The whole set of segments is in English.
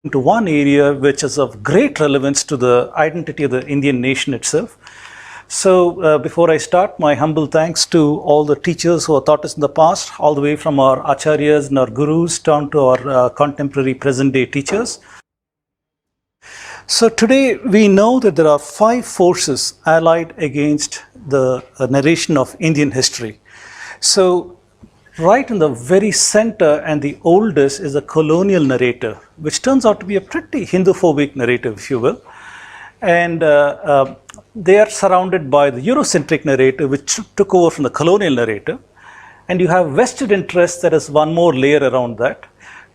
into one area which is of great relevance to the identity of the Indian nation itself. So before I start, my humble thanks to all the teachers who have taught us in the past, all the way from our acharyas and our gurus down to our contemporary present-day teachers. So today we know that there are 5 forces allied against the narration of Indian history. So right in the very center and the oldest is a colonial narrative, which turns out to be a pretty Hindu-phobic narrative, if you will. And they are surrounded by the Eurocentric narrative, which took over from the colonial narrative. And you have vested interests, that is one more layer around that.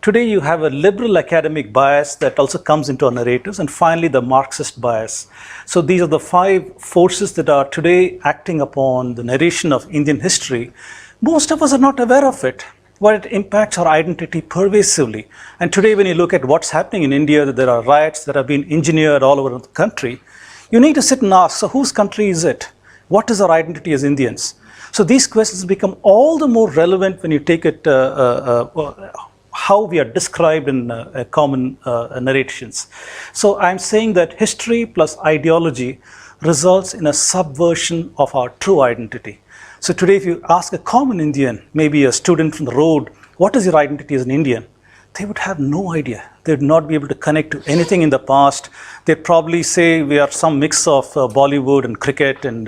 Today you have a liberal academic bias that also comes into our narratives, and finally the Marxist bias. So these are the 5 forces that are today acting upon the narration of Indian history. Most of us are not aware of it, but it impacts our identity pervasively. And today when you look at what's happening in India, that there are riots that have been engineered all over the country, you need to sit and ask, so whose country is it? What is our identity as Indians? So these questions become all the more relevant when you take it how we are described in common narrations. So I'm saying that history plus ideology results in a subversion of our true identity. So today if you ask a common Indian, maybe a student from the road, what is your identity as an Indian? They would have no idea. They would not be able to connect to anything in the past. They'd probably say we are some mix of Bollywood and cricket and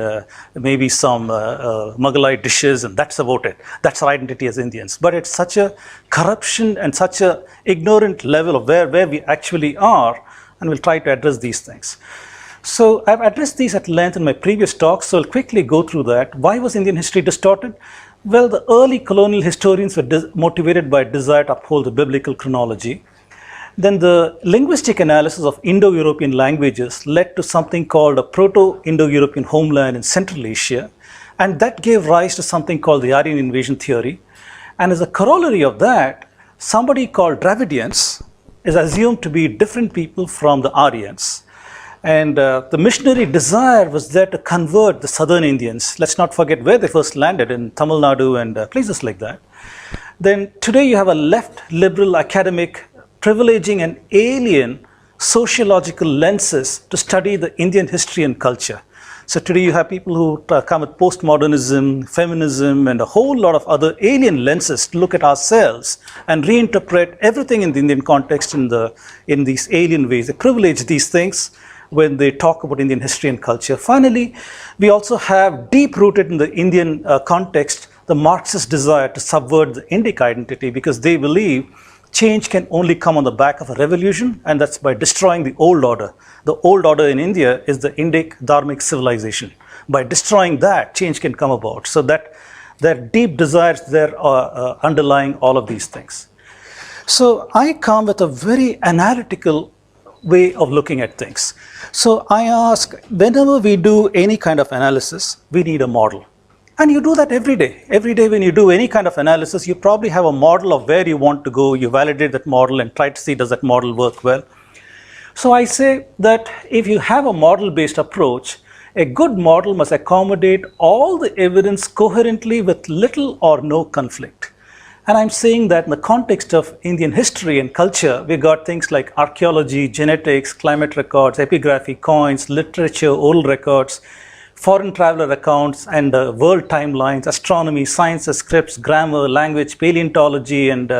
maybe some Mughalai dishes, and that's about it. That's our identity as Indians. But it's such a corruption and such a ignorant level of where we actually are, and we'll try to address these things. So I've addressed these at length in my previous talks, so I'll quickly go through that. Why was Indian history distorted? Well, the early colonial historians were motivated by a desire to uphold the biblical chronology. Then the linguistic analysis of Indo-European languages led to something called a Proto-Indo-European homeland in Central Asia, and that gave rise to something called the Aryan invasion theory. And as a corollary of that, somebody called Dravidians is assumed to be different people from the Aryans. And the missionary desire was there to convert the southern Indians. Let's not forget where they first landed, in Tamil Nadu and places like that. Then today you have a left liberal academic privileging an alien sociological lenses to study the Indian history and culture. So today you have people who come with postmodernism, feminism, and a whole lot of other alien lenses to look at ourselves and reinterpret everything in the Indian context in these alien ways. They privilege these things when they talk about Indian history and culture. Finally, we also have deep-rooted in the Indian context the Marxist desire to subvert the Indic identity, because they believe change can only come on the back of a revolution, and that's by destroying the old order. The old order in India is the Indic Dharmic civilization. By destroying that, change can come about. So that their deep desires there are underlying all of these things. So I come with a very analytical way of looking at things. So I ask, whenever we do any kind of analysis, we need a model. And you do that every day. Every day when you do any kind of analysis, you probably have a model of where you want to go. You validate that model and try to see, does that model work well? So I say that if you have a model-based approach, a good model must accommodate all the evidence coherently with little or no conflict. And I'm saying that in the context of Indian history and culture, we got things like archaeology, genetics, climate records, epigraphy, coins, literature, oral records, foreign traveler accounts, and world timelines, astronomy, sciences, scripts, grammar, language, paleontology, and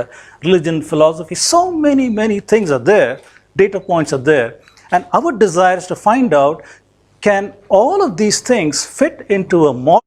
religion, philosophy. So many things are there, data points are there. And our desire is to find out, can all of these things fit into a model